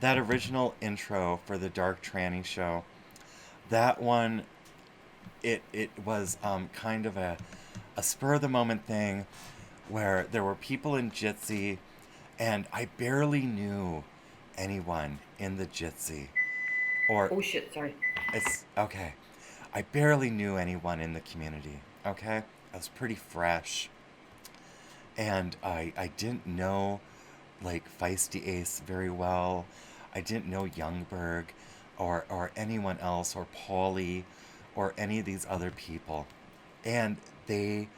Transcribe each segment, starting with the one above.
that original intro for the Dark Tranny show, that one, it was kind of a spur of the moment thing where there were people in Jitsi, and I barely knew anyone in the Jitsi. Or Oh shit, sorry. it's okay. I barely knew anyone in the community. Okay, I was pretty fresh, and I didn't know like Feisty Ace very well. I didn't know Youngberg or anyone else or Paulie or any of these other people. And they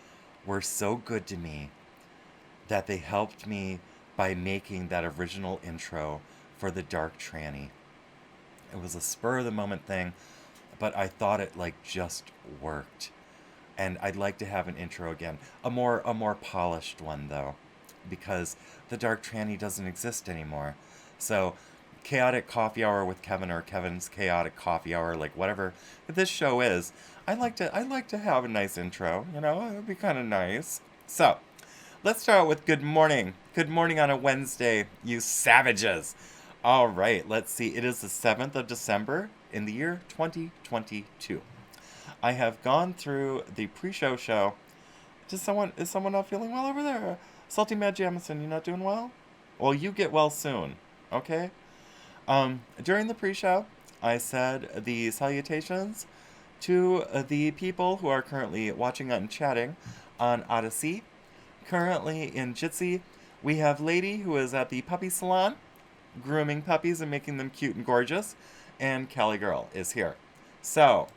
were so good to me that they helped me by making that original intro for the Dark Tranny. It was a spur of the moment thing, but I thought it like just worked. And I'd like to have an intro again. A more polished one though, because the Dark Tranny doesn't exist anymore. So Chaotic Coffee Hour with Kevin or Kevin's Chaotic Coffee Hour, like whatever this show is, I like to have a nice intro, you know, it would be kinda nice. So let's start with good morning. Good morning on a Wednesday, you savages. All right, let's see. It is the 7th of December in the year 2022. I have gone through the pre-show show. Is someone not feeling well over there? Salty Mad Jamison, you not doing well? Well, you get well soon, okay? During the pre-show, I said the salutations to the people who are currently watching and chatting on Odysee. Currently in Jitsi, we have Lady who is at the puppy salon, grooming puppies and making them cute and gorgeous, and Cali Girl is here. So,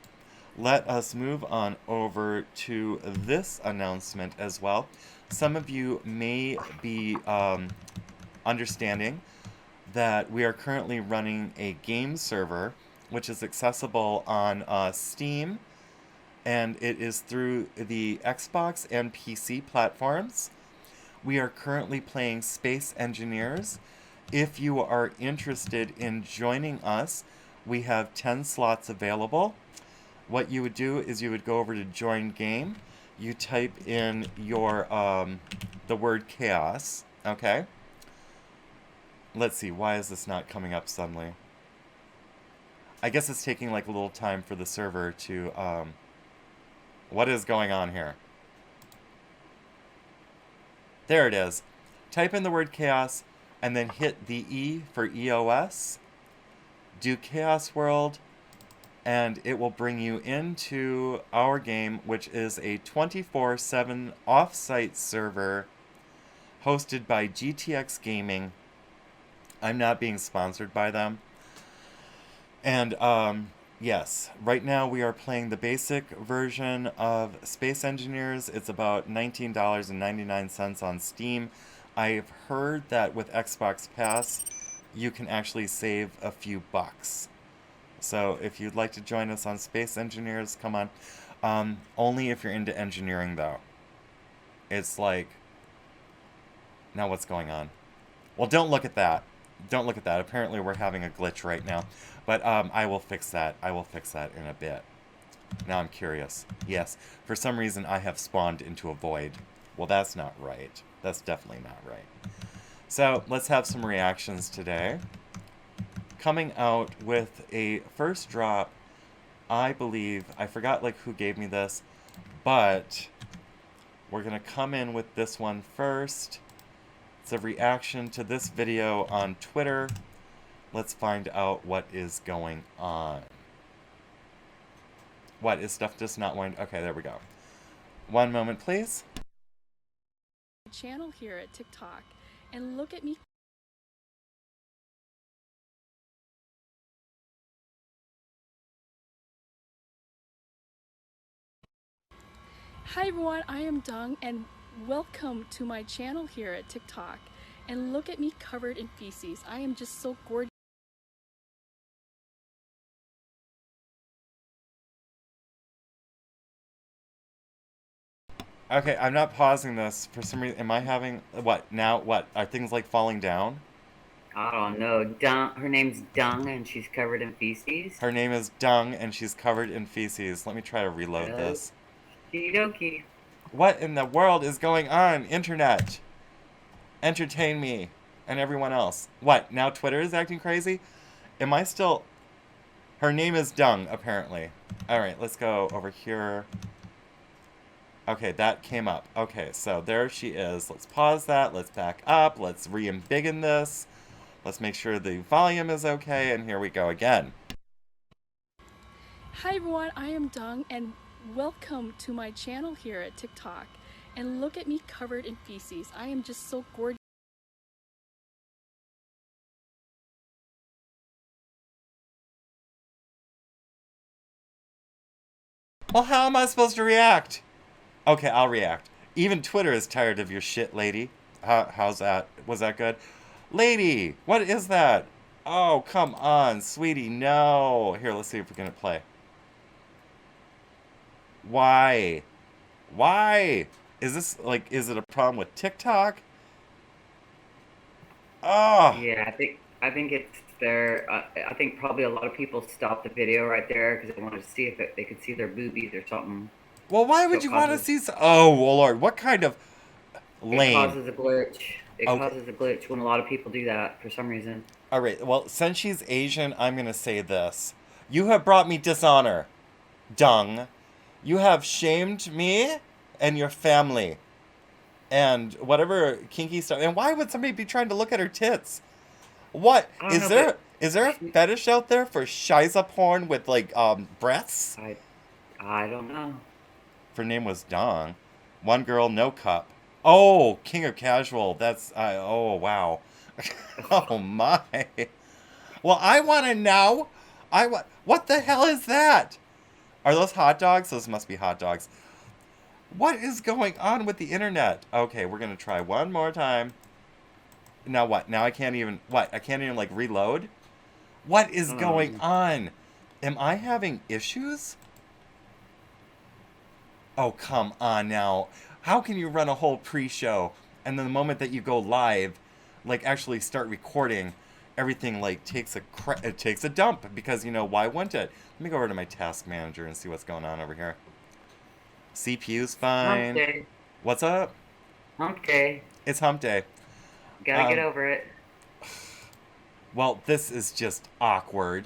let us move on over to this announcement as well. Some of you may be understanding that we are currently running a game server which is accessible on Steam, and it is through the Xbox and PC platforms. We are currently playing Space Engineers. If you are interested in joining us, we have 10 slots available. What you would do is you would go over to join game. You type in your the word chaos. Okay. Let's see. Why is this not coming up suddenly? I guess it's taking like a little time for the server to. What is going on here? There it is. Type in the word chaos and then hit the E for EOS. Do Chaos World, and it will bring you into our game, which is a 24/7 off-site server hosted by GTX Gaming. I'm not being sponsored by them. And yes, right now we are playing the basic version of Space Engineers. It's about $19.99 on Steam. I've heard that with Xbox Pass, you can actually save a few bucks. So if you'd like to join us on Space Engineers, come on. Only if you're into engineering, though. It's like, now what's going on? Well, don't look at that. Don't look at that. Apparently, we're having a glitch right now. But I will fix that. I will fix that in a bit. Now I'm curious. Yes, for some reason I have spawned into a void. Well, that's not right. That's definitely not right. So let's have some reactions today. Coming out with a first drop, I believe, I forgot like who gave me this, but we're gonna come in with this one first. It's a reaction to this video on Twitter. Let's find out what is going on. What, is stuff just not wanting? Okay, there we go. One moment, please. Channel here at TikTok, and look at me. Hi everyone, I am Dung, and welcome to my channel here at TikTok. And look at me covered in feces. I am just so gorgeous. Okay, I'm not pausing this for some reason. Am I having what now? What are things like falling down? I don't know. Dung. Her name's Dung, and she's covered in feces. Her name is Dung, and she's covered in feces. Let me try to reload this. Okie dokie. What in the world is going on? Internet, entertain me. and everyone else. What? Now Twitter is acting crazy? Am I still... Her name is Dung, apparently. All right, let's go over here. Okay, that came up. Okay, so there she is. Let's pause that. Let's back up. Let's re-embiggen this. Let's make sure the volume is okay, and here we go again. Hi everyone, I am Dung and welcome to my channel here at TikTok. And look at me covered in feces. I am just so gorgeous. Well, how am I supposed to react? Okay, I'll react. Even Twitter is tired of your shit, lady. How's that? Was that good? Lady, what is that? Oh, come on, sweetie, no. Here, let's see if we can play. Why? Why? Is this, like, is it a problem with TikTok? Oh, Yeah, I think it's there. I think probably a lot of people stopped the video right there because they wanted to see if they could see their boobies or something. well, why So would you want to see oh, well, Lord, what kind of it lame. causes a glitch. It Okay. causes a glitch when a lot of people do that for some reason. All right, well, since she's Asian, I'm going to say this. You have brought me dishonor, Dung. You have shamed me and your family and whatever kinky stuff. And why would somebody be trying to look at her tits? What I don't know, is there a fetish out there for shiza porn with like breasts? I don't know. Her name was Dong. One girl, no cup. Oh, King of Casual. That's oh wow. Oh my. Well, I want to know. What the hell is that? Are those hot dogs? Those must be hot dogs. What is going on with the internet? Okay, we're gonna try one more time. Now what? Now I can't even what? I can't even like reload? What is going on? Am I having issues? Oh, come on now. How can you run a whole pre-show and then the moment that you go live, like actually start recording, everything like it takes a dump because you know why wouldn't it? Let me go over to my task manager and see what's going on over here. CPU's fine. Hump day. What's up? Hump day. It's hump day. Gotta get over it. Well, this is just awkward.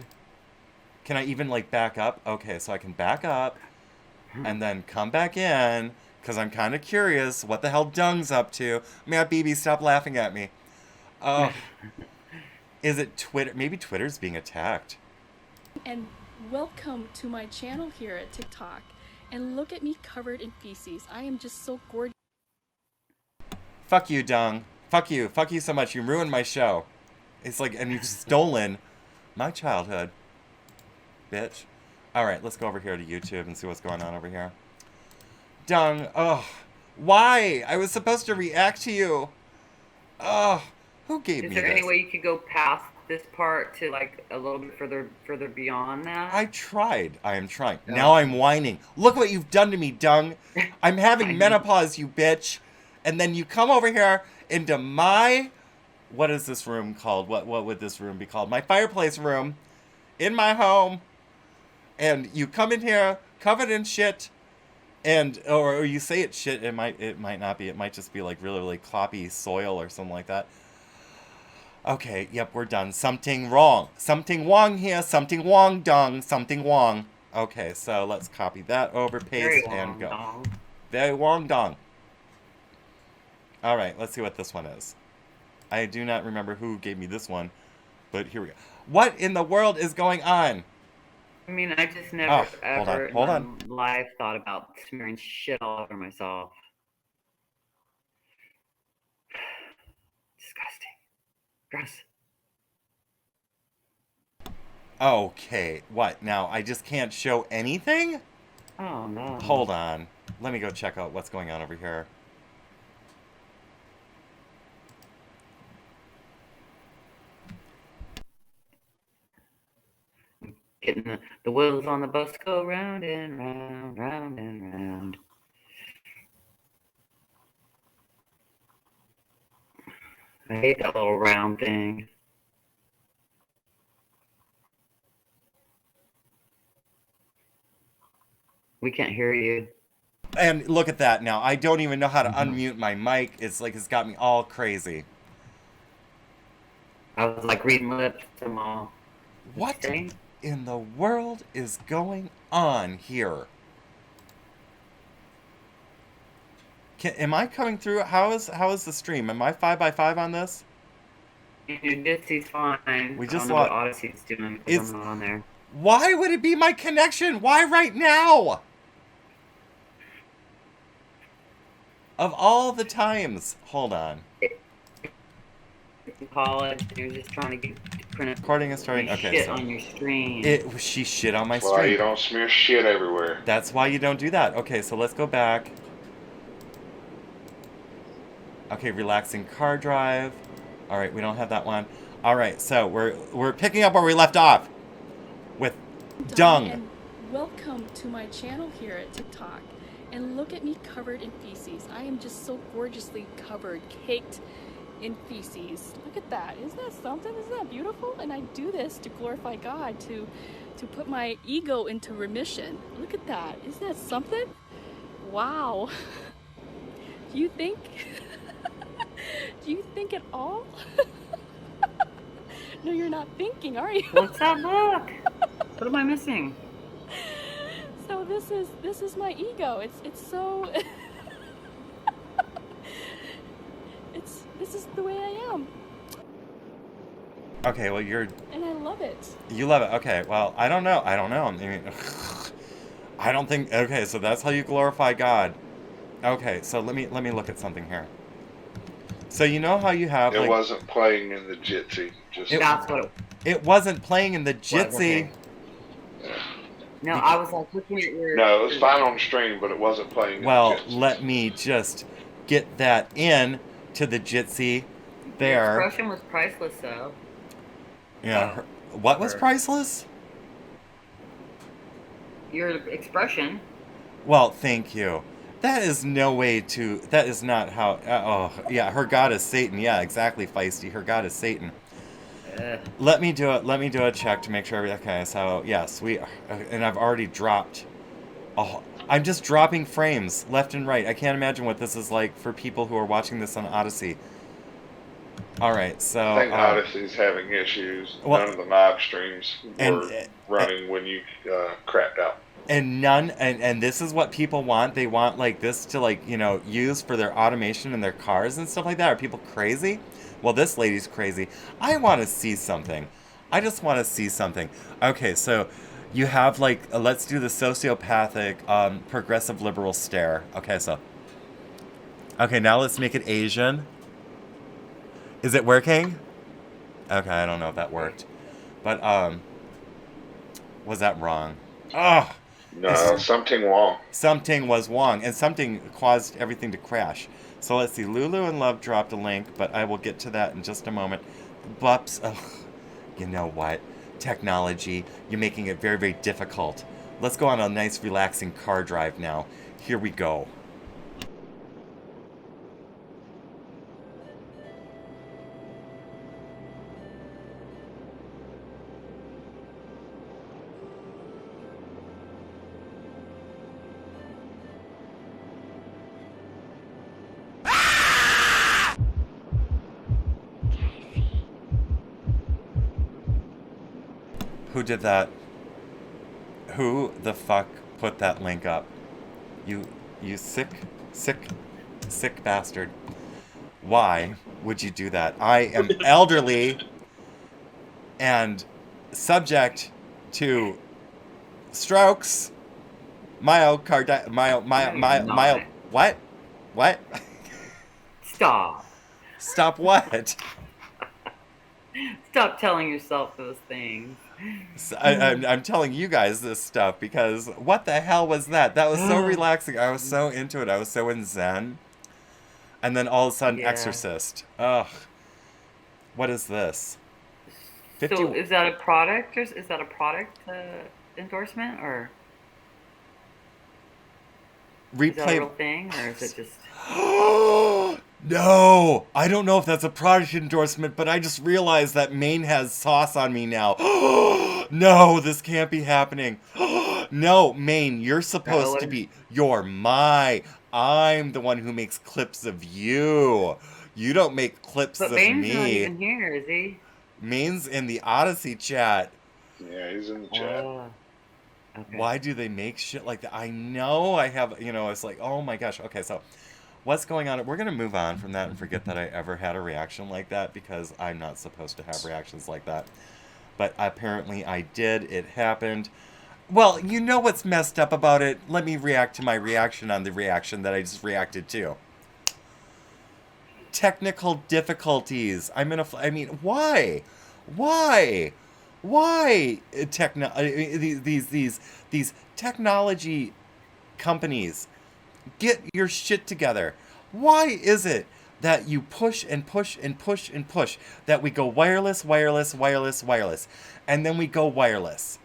Can I even like back up? Okay, so I can back up and then come back in because I'm kind of curious what the hell Dung's up to. Man, BB, stop laughing at me. Oh, is it Twitter? Maybe Twitter's being attacked. And welcome to my channel here at TikTok. And look at me covered in feces. I am just so gorgeous. Fuck you, Dung. Fuck you. Fuck you so much. You ruined my show. It's like, and you've stolen my childhood. Bitch. Alright, let's go over here to YouTube and see what's going on over here. Dung. Oh. Why? I was supposed to react to you. Oh. Who gave me this? Is there any way you could go past this part to like a little bit further beyond that? I tried. I am trying. Oh. Now I'm whining. Look what you've done to me, Dung. I'm having menopause, you bitch. And then you come over here into my... What is this room called? What would this room be called? My fireplace room. In my home. And you come in here covered in shit. And or you say it's shit. It might not be. It might just be like really cloppy soil or something like that. Okay, yep, we're done. Something wrong. Something wrong here. Something wrong, Dung. Something wrong. Okay, so let's copy that over, paste, and go. Dong. Very wrong, Dung. Alright, let's see what this one is. I do not remember who gave me this one, but here we go. What in the world is going on? I mean, I just never ever hold in on. my life thought about smearing shit all over myself. Disgusting. Gross. Okay, what? Now, I just can't show anything? Oh no. Hold on. Let me go check out what's going on over here. Getting the wheels on the bus go round and round, round and round. I hate that little round thing. We can't hear you. And look at that now. I don't even know how to unmute my mic. It's like it's got me all crazy. I was like reading lips. I'm all. What's What she saying? in the world is going on here? Am I coming through? How is the stream? Am I 5x5 on this? Odyssee's fine. We I don't just know what lost. Odyssee's doing because It's I'm not on there. Why would it be my connection? Why right now? Of all the times. Hold on. College, you're just trying to get print Recording is starting. Okay, shit so on your screen. she shit on my That's why you stream. don't smear shit everywhere. That's why you don't do that. Okay, so let's go back. Okay, relaxing car drive. All right, we don't have that one. All right, so we're picking up where we left off with dung. And welcome to my channel here at TikTok. And look at me covered in feces. I am just so gorgeously covered, caked in feces. Look at that. Isn't that something? Isn't that beautiful? And I do this to glorify God, to put my ego into remission. Look at that. Isn't that something? Wow. Do you think? Do you think at all? No, you're not thinking, are you? What's that look? What am I missing? So this is my ego. It's so this is the way I am. Okay, well And I love it. you love it. Okay, well I don't know. I mean, I don't think. Okay, so that's how you glorify God. Okay, so let me look at something here. So you know how you have It like, wasn't playing in the Jitsi. Just That's what it wasn't playing in the was. Jitsi. Okay. No, I was like looking at your. no, it was fine on stream, but it wasn't playing Well, in the Jitsi. let me just get that in to the Jitsi there. Your expression was priceless, though. Yeah. What was priceless? Your expression. Well, thank you. That is no way to. That is not how. Oh, yeah. Her god is Satan. Yeah, exactly, Feisty. Her god is Satan. Let me do it. Let me do a check to make sure. Okay, so yes, we. And I've already dropped. Oh, I'm just dropping frames left and right. I can't imagine what this is like for people who are watching this on Odysee. All right, so. I think Odyssee's having issues. Well, None of the live streams and- were running when you crapped out. And and this is what people want. They want like this to like, use for their automation in their cars and stuff like that. Are people crazy? Well, this lady's crazy. I want to see something. I just want to see something. Okay, so you have like, let's do the sociopathic, progressive liberal stare. Okay, so. Okay, now let's make it Asian. Is it working? Okay, I don't know if that worked. But, was that wrong? Oh! No, something wrong. Something was wrong, and something caused everything to crash. So let's see. Lulu and Love dropped a link, but I will get to that in just a moment. Bups. Ugh. You know what? Technology. You're making it very, very difficult. Let's go on a nice, relaxing car drive now. Here we go. Who did that? Who the fuck put that link up? You sick bastard. Why would you do that? I am elderly and subject to strokes, what? What? Stop. Stop what? Stop telling yourself those things. I'm telling you guys this stuff because what the hell was that? That was so relaxing. I was so into it. I was so in Zen. And then all of a sudden, Yeah. Exorcist. Ugh. What is this? So is that a product, or is that a product endorsement, or is that a Replay. real thing, or is it just? No, I don't know if that's a product endorsement, but I just realized that Maine has sauce on me now. No, this can't be happening. No, Maine, you're supposed to be. I'm the one who makes clips of you. You don't make clips But of Bane's not me. even here, is he? Main's in the Odysee chat. Yeah, he's in the chat. Okay. Why do they make shit like that? I know I have, it's like, oh my gosh. Okay, so what's going on? We're going to move on from that and forget that I ever had a reaction like that because I'm not supposed to have reactions like that. But apparently I did. It happened. Well, you know what's messed up about it? Let me react to my reaction on the reaction that I just reacted to. Technical difficulties. I mean, why? Why? Why these technology companies, get your shit together. Why is it that you push and push and push and push that we go wireless, wireless, wireless, wireless, and then we go wireless,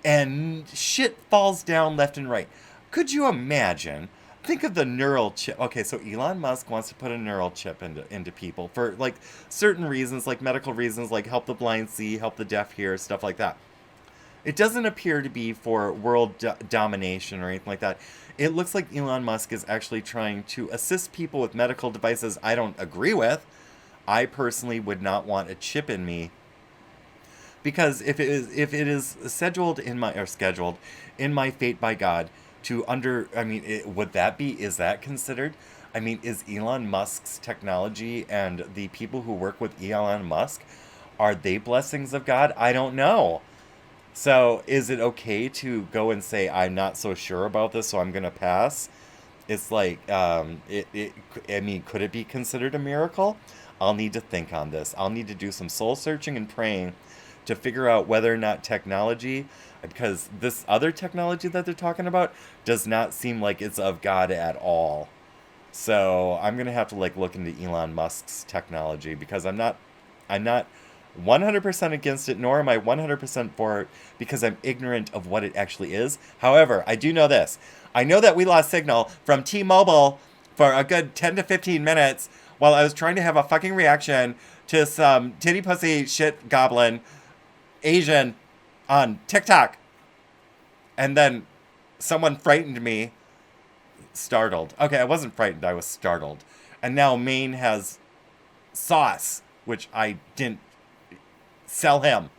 and shit falls down left and right? Could you imagine? Think of the neural chip. Okay, so Elon Musk wants to put a neural chip into people for like certain reasons, like medical reasons, like help the blind see, help the deaf hear, stuff like that. It doesn't appear to be for world domination or anything like that. It looks like Elon Musk is actually trying to assist people with medical devices I don't agree with. I personally would not want a chip in me, because if it is scheduled in my fate by God to would that be, is that considered? I mean, is Elon Musk's technology and the people who work with Elon Musk, are they blessings of God? I don't know. So is it okay to go and say, I'm not so sure about this, so I'm going to pass? It's like, could it be considered a miracle? I'll need to think on this. I'll need to do some soul searching and praying to figure out whether or not technology, because this other technology that they're talking about does not seem like it's of God at all. So I'm going to have to look into Elon Musk's technology, because I'm not 100% against it, nor am I 100% for it, because I'm ignorant of what it actually is. However, I do know this. I know that we lost signal from T-Mobile for a good 10 to 15 minutes while I was trying to have a fucking reaction to some titty pussy shit goblin Asian on TikTok. And then someone frightened me. Startled. Okay, I wasn't frightened, I was startled. And now Maine has sauce, which I didn't sell him.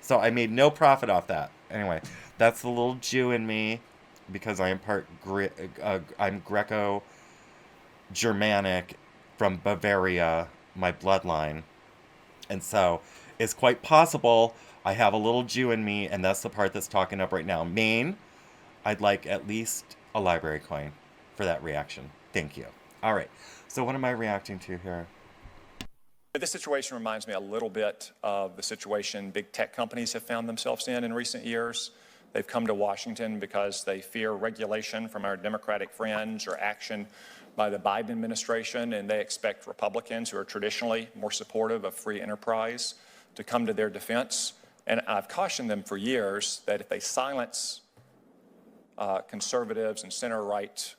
So I made no profit off that. Anyway, that's the little Jew in me, because I am I'm Greco-Germanic from Bavaria, my bloodline. And so it's quite possible I have a little Jew in me, and that's the part that's talking up right now. Maine, I'd like at least a library coin for that reaction. Thank you. All right. So what am I reacting to here? This situation reminds me a little bit of the situation big tech companies have found themselves in recent years. They've come to Washington because they fear regulation from our Democratic friends or action by the Biden administration, and they expect Republicans, who are traditionally more supportive of free enterprise, to come to their defense. And I've cautioned them for years that if they silence conservatives and center-right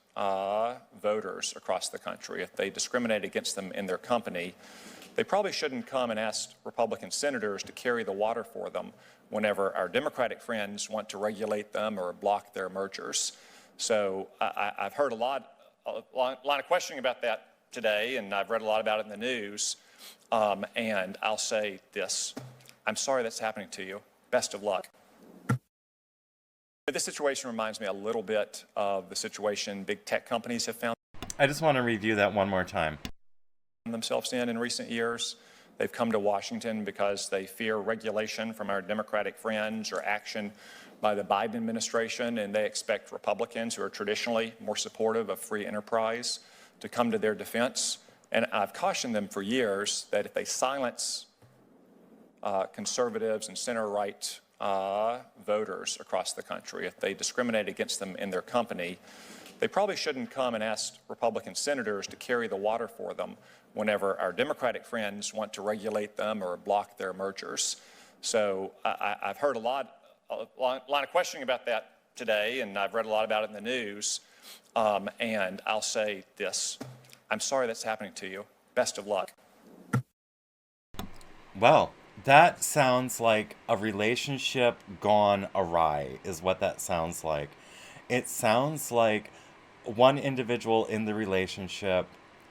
voters across the country, if they discriminate against them in their company, they probably shouldn't come and ask Republican senators to carry the water for them whenever our Democratic friends want to regulate them or block their mergers. So I've heard a lot of questioning about that today, and I've read a lot about it in the news. And I'll say this: I'm sorry that's happening to you. Best of luck. This situation reminds me a little bit of the situation big tech companies have found I just want to review that one more time. themselves in recent years. They've come to Washington because they fear regulation from our Democratic friends or action by the Biden administration, and they expect Republicans, who are traditionally more supportive of free enterprise, to come to their defense. And I've cautioned them for years that if they silence conservatives and center-right voters across the country, if they discriminate against them in their company, they probably shouldn't come and ask Republican senators to carry the water for them whenever our Democratic friends want to regulate them or block their mergers. So I've heard a lot of questioning about that today, and I've read a lot about it in the news. And I'll say this: I'm sorry that's happening to you. Best of luck. Well, that sounds like a relationship gone awry, is what that sounds like. It sounds like one individual in the relationship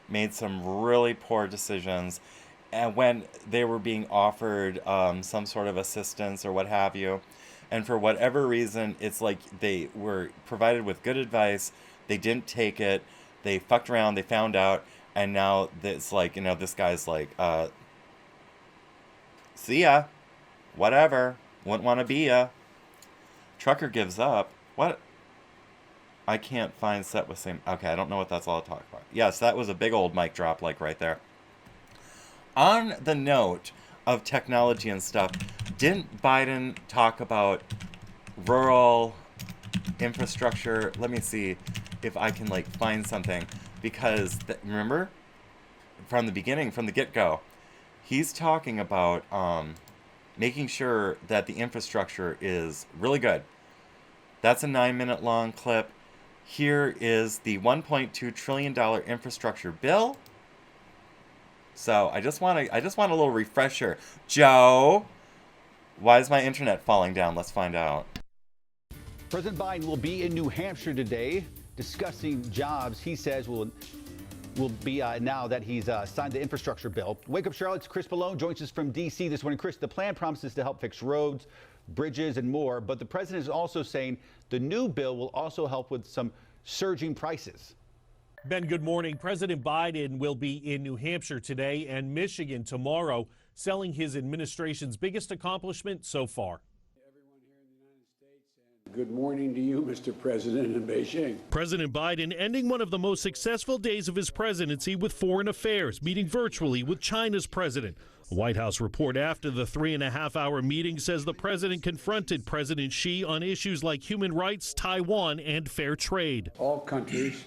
made some really poor decisions, when they were being offered some sort of assistance or what have you. And for whatever reason, it's like they were provided with good advice. They didn't take it. They fucked around. They found out. And now it's like, this guy's like, see ya. Whatever. Wouldn't want to be ya. Trucker gives up. What? I can't find set with same. Okay, I don't know what that's all talk about. Yes, that was a big old mic drop, like right there. On the note of technology and stuff, didn't Biden talk about rural infrastructure? Let me see if I can like find something, because remember from the beginning, from the get-go, he's talking about making sure that the infrastructure is really good. That's a 9-minute long clip. Here is the $1.2 trillion infrastructure bill. So I just want a little refresher. Joe, why is my internet falling down? Let's find out. President Biden will be in New Hampshire today discussing jobs he says will be now that he's signed the infrastructure bill. Wake Up Charlotte's Chris Malone joins us from D.C. this morning. Chris, the plan promises to help fix roads, bridges, and more, but the president is also saying the new bill will also help with some surging prices. Ben, good morning. President Biden will be in New Hampshire today and Michigan tomorrow, selling his administration's biggest accomplishment so far. Good morning to you, Mr. President, in Beijing. President Biden ending one of the most successful days of his presidency with foreign affairs, meeting virtually with China's president. A White House report after the 3.5-hour meeting says the president confronted President Xi on issues like human rights, Taiwan, and fair trade. All countries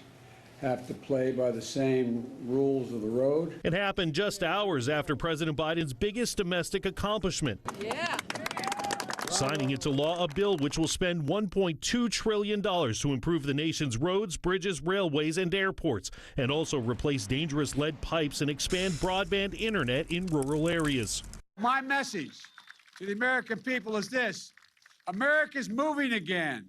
have to play by the same rules of the road. It happened just hours after President Biden's biggest domestic accomplishment. Yeah. Signing into law a bill which will spend $1.2 trillion to improve the nation's roads, bridges, railways, and airports, and also replace dangerous lead pipes and expand broadband internet in rural areas. My message to the American people is this: America's moving again,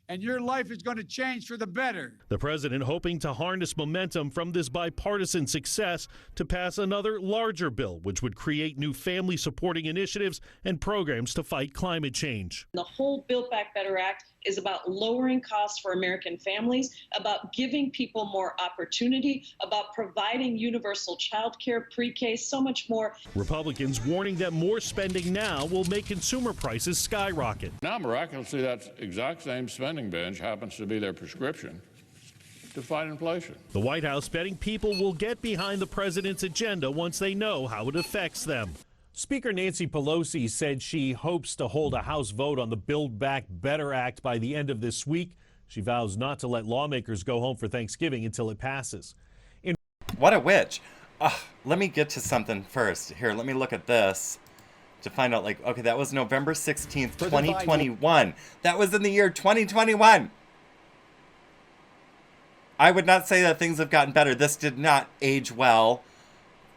and your life is going to change for the better. The president hoping to harness momentum from this bipartisan success to pass another larger bill, which would create new family supporting initiatives and programs to fight climate change. The whole Build Back Better Act is about lowering costs for American families, about giving people more opportunity, about providing universal child care, pre-K, so much more. Republicans warning that more spending now will make consumer prices skyrocket. Now, miraculously, that exact same spending binge happens to be their prescription to fight inflation. The White House betting people will get behind the president's agenda once they know how it affects them. Speaker Nancy Pelosi said she hopes to hold a House vote on the Build Back Better Act by the end of this week. She vows not to let lawmakers go home for Thanksgiving until it passes. What a witch. Let me get to something first. Here, let me look at this to find out, like, okay, that was November 16th, 2021. That was in the year 2021. I would not say that things have gotten better. This did not age well.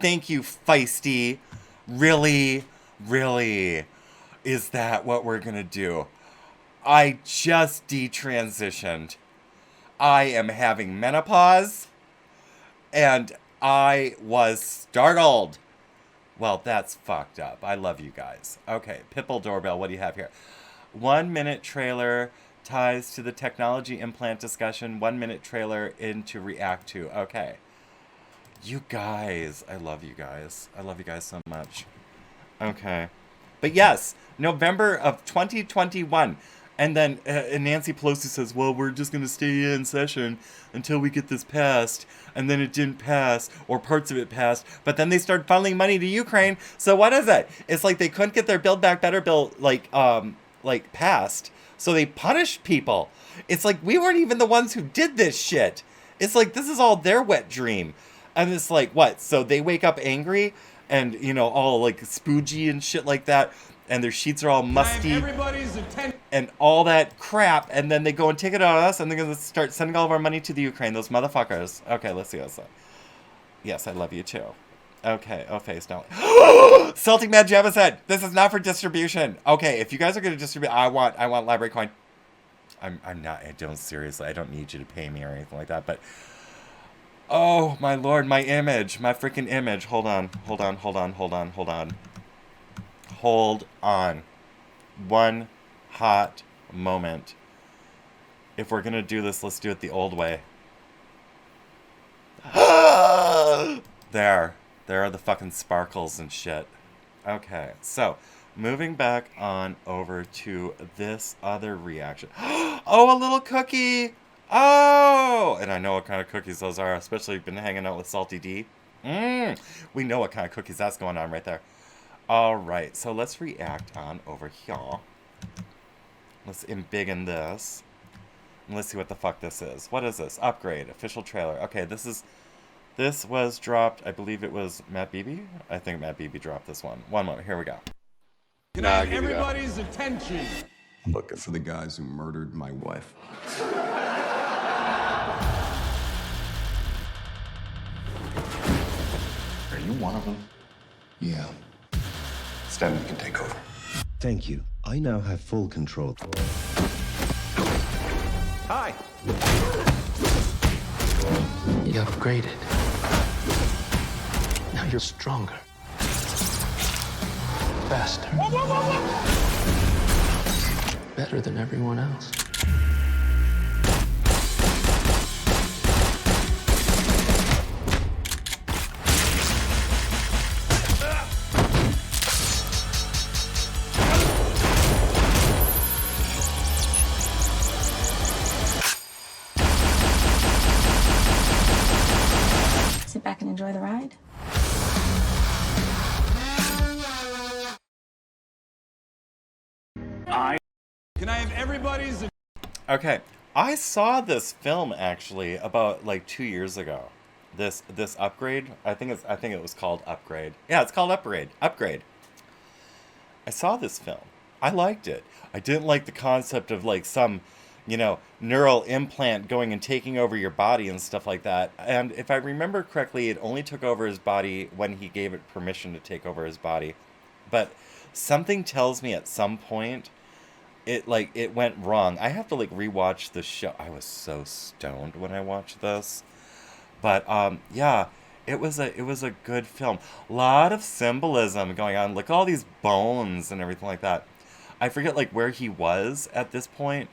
Thank you, Feisty. Really, really, is that what we're going to do? I just detransitioned. I am having menopause, and I was startled. Well, that's fucked up. I love you guys. Okay, Pitbull doorbell, what do you have here? 1-minute trailer ties to the technology implant discussion. 1-minute trailer into react to. Okay. You guys, I love you guys. I love you guys so much. Okay. But yes, November of 2021. And then Nancy Pelosi says, well, we're just going to stay in session until we get this passed. And then it didn't pass, or parts of it passed. But then they started funneling money to Ukraine. So what is it? It's like they couldn't get their Build Back Better bill like passed. So they punished people. It's like we weren't even the ones who did this shit. It's like this is all their wet dream. And it's like, what? So they wake up angry and, all like spoogey and shit like that. And their sheets are all musty and all that crap. And then they go and take it on us. And they're going to start sending all of our money to the Ukraine. Those motherfuckers. Okay, let's see what's up. Yes, I love you too. Okay. Oh, face don't. Celtic Mad Jabba said, this is not for distribution. Okay, if you guys are going to distribute, I want library coin. I'm not, I don't seriously, I don't need you to pay me or anything like that. But Oh, my lord, my image. My freaking image. Hold on. Hold on, hold on, hold on, hold on. Hold on. One hot moment. If we're gonna do this, let's do it the old way. There. There are the fucking sparkles and shit. Okay, so moving back on over to this other reaction. Oh, a little cookie! Oh! And I know what kind of cookies those are, especially been hanging out with Salty D. We know what kind of cookies that's going on right there. Alright, so let's react on over here. Let's embiggen this. And let's see what the fuck this is. What is this? Upgrade. Official trailer. Okay, this was dropped, I believe it was Matt Beebe? I think Matt Beebe dropped this one. One moment, here we go. Can I have everybody's attention? I'm looking for the guys who murdered my wife. Are you one of them? Yeah. Stanley can take over. Thank you. I now have full control. Hi. You upgraded. Now you're stronger. Faster. Whoa, whoa, whoa, whoa! Better than everyone else. Sit back and enjoy the ride. Can I have everybody's... Okay, I saw this film actually about like 2 years ago. This upgrade, I think it was called Upgrade. Yeah, it's called Upgrade. Upgrade. I saw this film. I liked it. I didn't like the concept of like some, neural implant going and taking over your body and stuff like that. And if I remember correctly, it only took over his body when he gave it permission to take over his body. But something tells me at some point it went wrong. I have to rewatch the show. I was so stoned when I watched this. But yeah, it was a good film. A lot of symbolism going on. Look at all these bones and everything like that. I forget where he was at this point,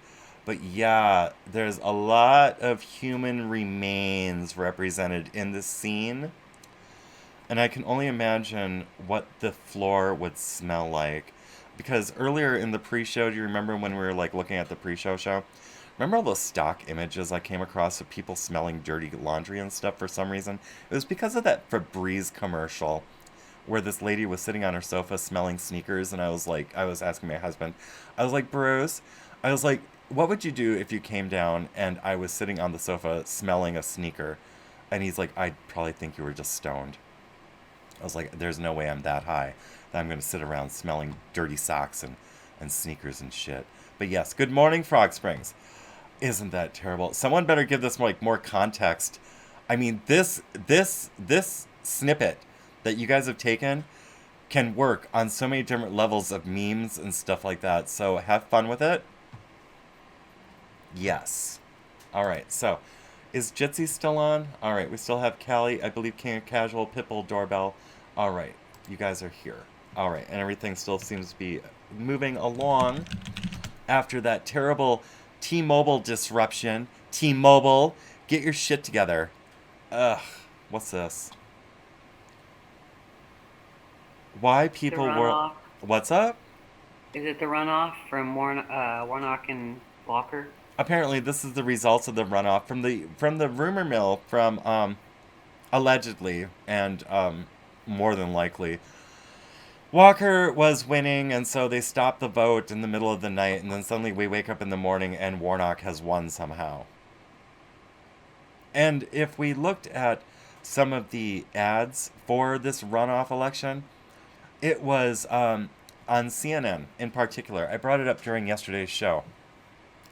but yeah, there's a lot of human remains represented in this scene. And I can only imagine what the floor would smell like. Because earlier in the pre-show, do you remember when we were looking at the pre-show show? Remember all those stock images I came across of people smelling dirty laundry and stuff for some reason? It was because of that Febreze commercial where this lady was sitting on her sofa smelling sneakers, and I was asking my husband, I was like, Bruce, what would you do if you came down and I was sitting on the sofa smelling a sneaker? And he's like, I'd probably think you were just stoned. I was like, there's no way I'm that high that I'm going to sit around smelling dirty socks and sneakers and shit. But yes, good morning, Frog Springs. Isn't that terrible? Someone better give this more context. I mean, this snippet that you guys have taken can work on so many different levels of memes and stuff like that. So have fun with it. Yes. All right, so is Jitsi still on? All right, we still have Callie, I believe King of Casual, Pitbull, Doorbell. All right, you guys are here. All right, and everything still seems to be moving along after that terrible T-Mobile disruption. T-Mobile, get your shit together. Ugh, what's this? Why people were... What's up? Is it the runoff from Warnock and Walker? Apparently, this is the results of the runoff from the rumor mill from allegedly and more than likely. Walker was winning, and so they stopped the vote in the middle of the night, and then suddenly we wake up in the morning and Warnock has won somehow. And if we looked at some of the ads for this runoff election, it was on CNN in particular. I brought it up during yesterday's show.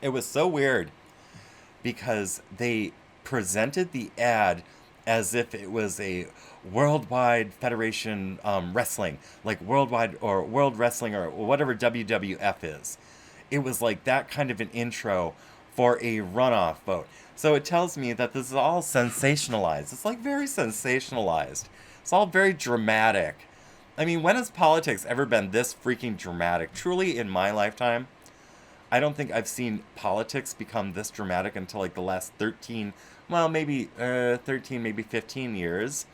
It was so weird because they presented the ad as if it was a worldwide federation wrestling, like worldwide or world wrestling or whatever WWF is. It was like that kind of an intro for a runoff vote. So it tells me that this is all sensationalized. It's like very sensationalized. It's all very dramatic. I mean, when has politics ever been this freaking dramatic? Truly, in my lifetime, I don't think I've seen politics become this dramatic until like the last 13, well, maybe 13, maybe 15 years.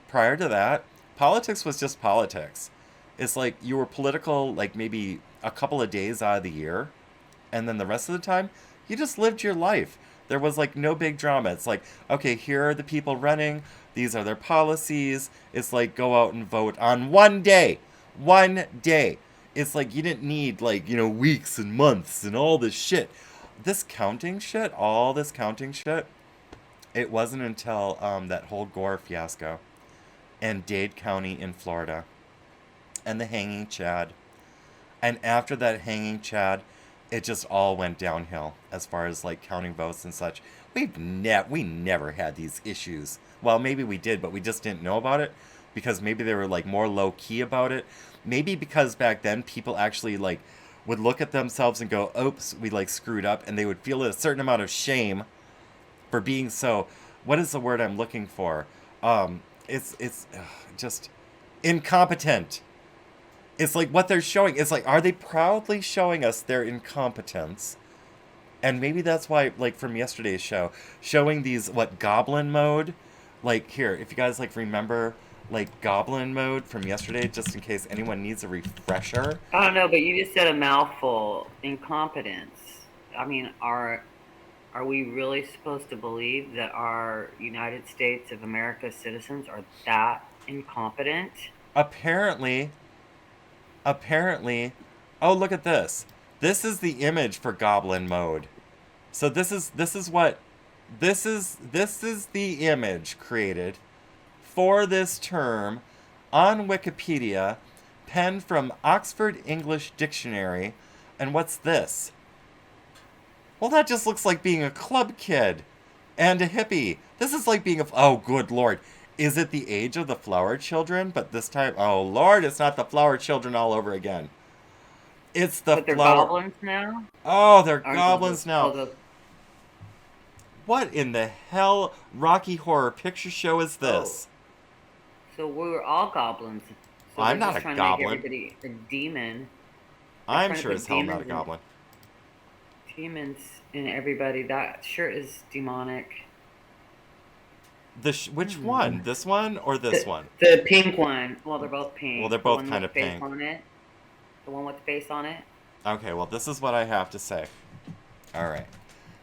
Prior to that, politics was just politics. It's like you were political like maybe a couple of days out of the year, and then the rest of the time, you just lived your life. There was like no big drama. It's like, okay, here are the people running. These are their policies. It's like go out and vote on one day. One day. It's like you didn't need like, you know, weeks and months and all this shit. This counting shit, all this counting shit, it wasn't until that whole Gore fiasco and Dade County in Florida and the hanging Chad. And after that hanging Chad, it just all went downhill as far as like counting votes and such. We never had these issues. Well, maybe we did, but we just didn't know about it because maybe they were like more low key about it. Maybe because back then people actually like would look at themselves and go, "Oops, we like screwed up," and they would feel a certain amount of shame for being so. What is the word I'm looking for? It's just incompetent. It's like what they're showing. It's like, are they proudly showing us their incompetence? And maybe that's why, like, from yesterday's show, showing these, what, goblin mode? Like, here, if you guys, like, remember, like, goblin mode from yesterday, just in case anyone needs a refresher. I don't know, but you just said a mouthful. Incompetence. I mean, are we really supposed to believe that our United States of America citizens are that incompetent? Apparently, oh, look at this. This is the image for goblin mode. So this is the image created for this term on Wikipedia, penned from Oxford English Dictionary. And what's this? Well, that just looks like being a club kid and a hippie. This is like being oh, good Lord. Is it the age of the flower children? But this time, oh Lord, it's not the flower children all over again. It's the But they're flower. goblins now? Oh, they're Aren't goblins now. those- What in the hell Rocky Horror Picture Show is this? So we were all goblins. So I'm they're not just a trying goblin. to make everybody a demon. I'm trying to sure put as hell not a demons in- goblin. Demons in everybody. That sure is demonic. Which one? This one or this one? The pink one. Well, they're both pink. Well, they're The both one kind with of the face pink. on it. The one with the face on it. Okay, well, this is what I have to say. All right.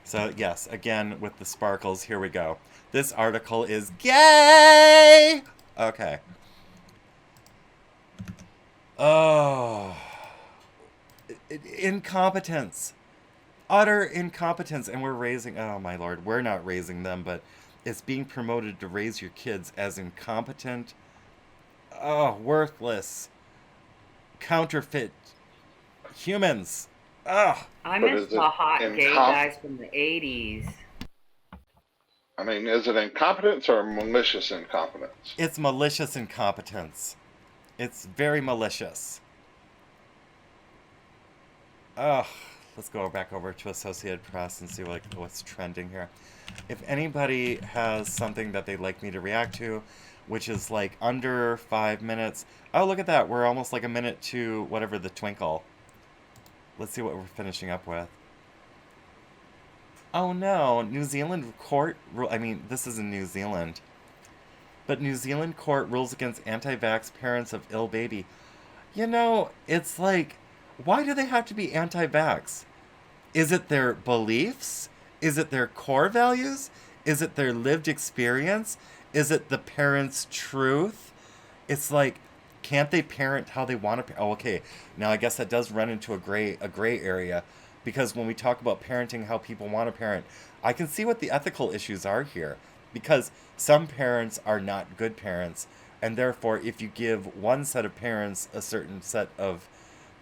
So, yes, again, with the sparkles, here we go. This article is gay! Okay. Oh. Incompetence. Utter incompetence. And we're raising, oh my Lord, we're not raising them, but it's being promoted to raise your kids as incompetent. Oh, worthless. Counterfeit humans. Ugh. I But miss is the it hot gay guys from the 80s. I mean, is it incompetence or malicious incompetence? It's malicious incompetence. It's very malicious. Ugh. Let's go back over to Associated Press and see what's trending here. If anybody has something that they'd like me to react to, which is like under 5 minutes. Oh, look at that. We're almost like a minute to whatever the twinkle. Let's see what we're finishing up with. Oh no, New Zealand court, I mean, this is in New Zealand. But New Zealand court rules against anti-vax parents of ill baby. You know, it's like, why do they have to be anti-vax? Is it their beliefs? Is it their core values? Is it their lived experience? Is it the parents' truth? It's like, can't they parent how they want to? Oh, okay. Now I guess that does run into a gray area, because when we talk about parenting how people want to parent, I can see what the ethical issues are here, because some parents are not good parents, and therefore if you give one set of parents a certain set of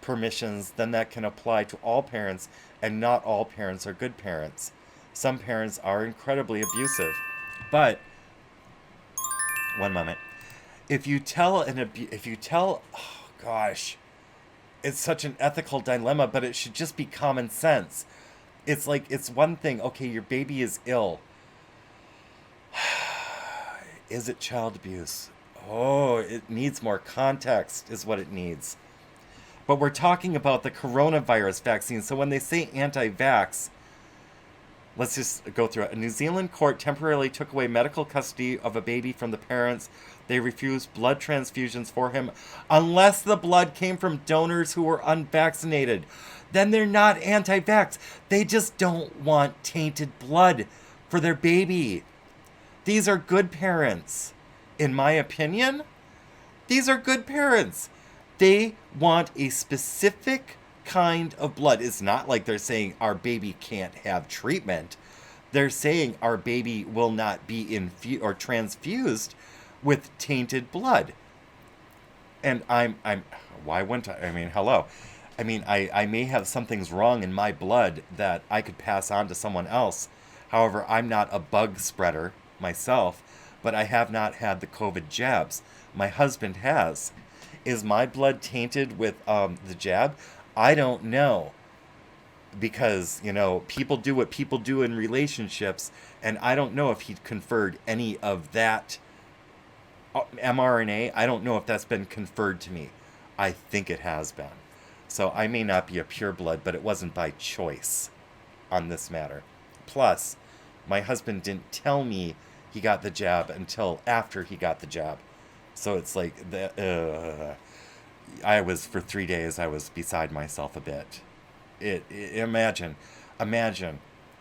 permissions, then that can apply to all parents, and not all parents are good parents. Some parents are incredibly abusive, but one moment. If you tell, oh gosh, it's such an ethical dilemma, but it should just be common sense. It's like, it's one thing, okay, your baby is ill. Is it child abuse? Oh, it needs more context, is what it needs. But we're talking about the coronavirus vaccine. So when they say anti-vax, let's just go through it. A New Zealand court temporarily took away medical custody of a baby from the parents. They refused blood transfusions for him unless the blood came from donors who were unvaccinated. Then they're not anti-vax. They just don't want tainted blood for their baby. These are good parents. In my opinion, these are good parents. They want a specific kind of blood. It's not like they're saying our baby can't have treatment. They're saying our baby will not be or transfused with tainted blood. And I'm why wouldn't I? I mean, hello. I mean, I may have something's wrong in my blood that I could pass on to someone else. However, I'm not a bug spreader myself, but I have not had the COVID jabs. My husband has. Is my blood tainted with the jab? I don't know. Because, you know, people do what people do in relationships, and I don't know if he conferred any of that mRNA. I don't know if that's been conferred to me. I think it has been. So I may not be a pureblood, but it wasn't by choice on this matter. Plus, my husband didn't tell me he got the jab until after he got the jab. So it's like, I was, for 3 days, I was beside myself a bit. Imagine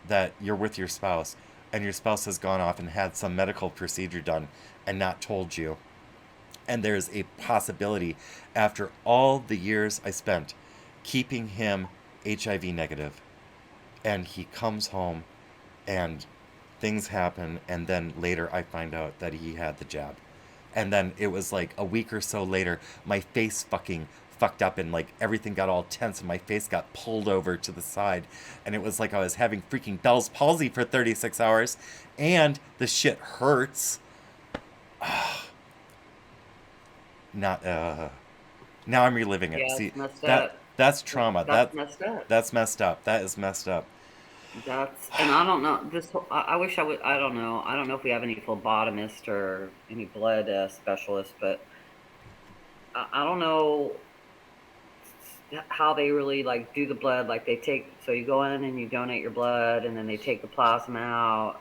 that you're with your spouse, and your spouse has gone off and had some medical procedure done and not told you. And there's a possibility, after all the years I spent keeping him HIV negative, and he comes home and things happen, and then later I find out that he had the jab. And then it was like a week or so later, my face fucked up, and like everything got all tense, and my face got pulled over to the side, and it was like I was having freaking Bell's palsy for 36 hours, and the shit hurts. Not now I'm reliving it. Yeah, See, it's messed up. that's trauma. That's messed up. That's messed up. That is messed up. And I don't know I wish I would. I don't know if we have any phlebotomist or any blood specialist, but I don't know how they really like do the blood. Like they take, so you go in and you donate your blood, and then they take the plasma out,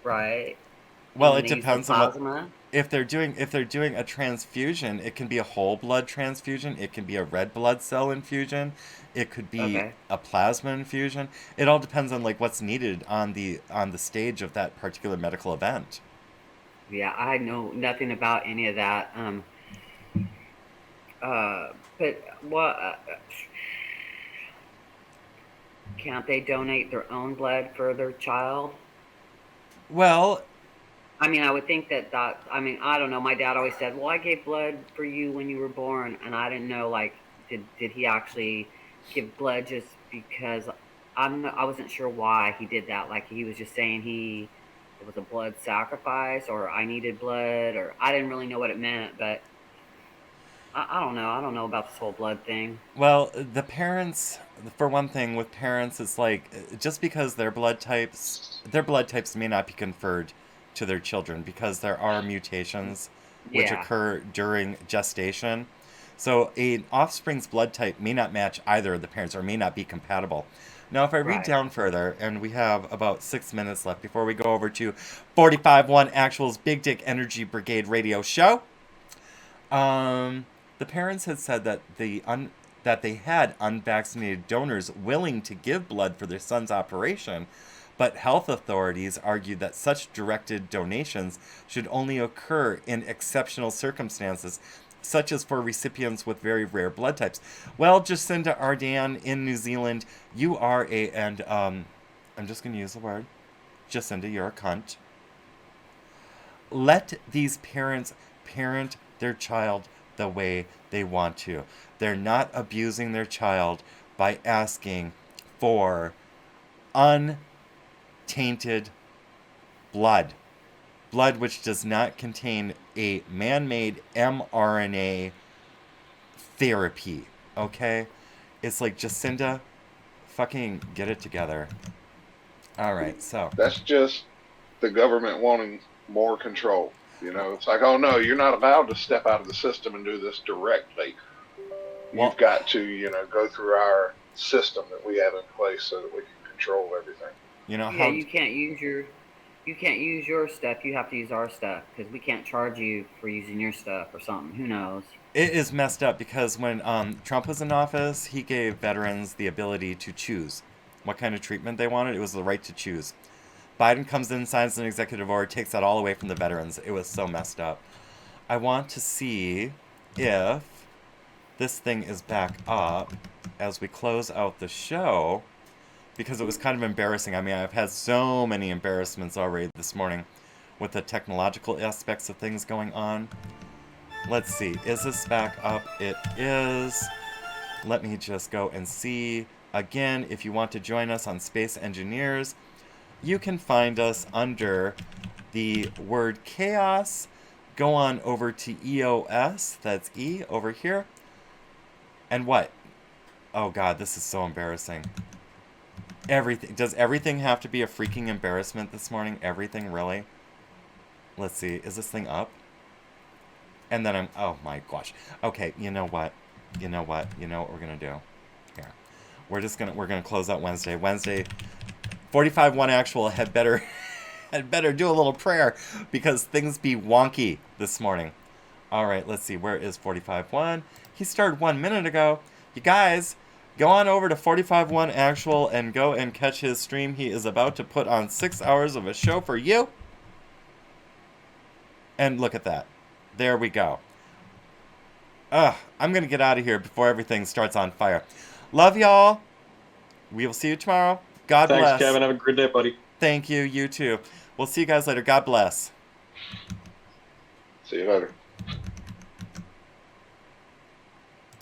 right? Well, it depends on what, if they're doing a transfusion. It can be a whole blood transfusion. It can be a red blood cell infusion. It could be a plasma infusion. It all depends on like what's needed on the stage of that particular medical event. Yeah, I know nothing about any of that. But what? Can't they donate their own blood for their child? Well, I mean, I would think that. I mean, I don't know. My dad always said, "Well, I gave blood for you when you were born," and I didn't know. Like, did he actually give blood just because? I wasn't sure why he did that. Like, he was just saying it was a blood sacrifice, or I needed blood, or I didn't really know what it meant. But I don't know. I don't know about this whole blood thing. Well, the parents, for one thing, with parents, it's like just because their blood types may not be conferred to their children, because there are mutations which occur during gestation. So an offspring's blood type may not match either of the parents, or may not be compatible. Now, if I read down further, and we have about 6 minutes left before we go over to 45-1 Actual's Big Dick Energy Brigade radio show, the parents had said that that they had unvaccinated donors willing to give blood for their son's operation, but health authorities argued that such directed donations should only occur in exceptional circumstances, such as for recipients with very rare blood types. Well, Jacinda Ardern in New Zealand, you are I'm just going to use the word, Jacinda, you're a cunt. Let these parents parent their child the way they want to. They're not abusing their child by asking for untainted blood which does not contain a man-made mRNA therapy. Okay, it's like, Jacinda, Fucking get it together. All right, so. That's just the government wanting more control. You know, it's like, oh no, you're not allowed to step out of the system and do this directly. You've got to, you know, go through our system that we have in place so that we can control everything. You know Yeah, you can't use your stuff. You have to use our stuff because we can't charge you for using your stuff or something. Who knows? It is messed up because when Trump was in office, he gave veterans the ability to choose what kind of treatment they wanted. It was the right to choose. Biden comes in, signs an executive order, takes that all away from the veterans. It was so messed up. I want to see if this thing is back up as we close out the show, because it was kind of embarrassing. I mean, I've had so many embarrassments already this morning with the technological aspects of things going on. Let's see. Is this back up? It is. Let me just go and see. Again, if you want to join us on Space Engineers, you can find us under the word chaos. Go on over to EOS. That's E over here. And what? Oh God, this is so embarrassing. Everything. Does everything have to be a freaking embarrassment this morning? Everything, really? Let's see. Is this thing up? And then oh my gosh. Okay, you know what? You know what we're gonna do? Here. We're gonna close out Wednesday. 45-1 actual had better do a little prayer because things be wonky this morning. All right, let's see. Where is 45-1? He started 1 minute ago. You guys, go on over to 45-1 actual and go and catch his stream. He is about to put on 6 hours of a show for you. And look at that. There we go. I'm going to get out of here before everything starts on fire. Love y'all. We will see you tomorrow. God bless. Thanks, Kevin. Have a great day, buddy. Thank you. You too. We'll see you guys later. God bless. See you later.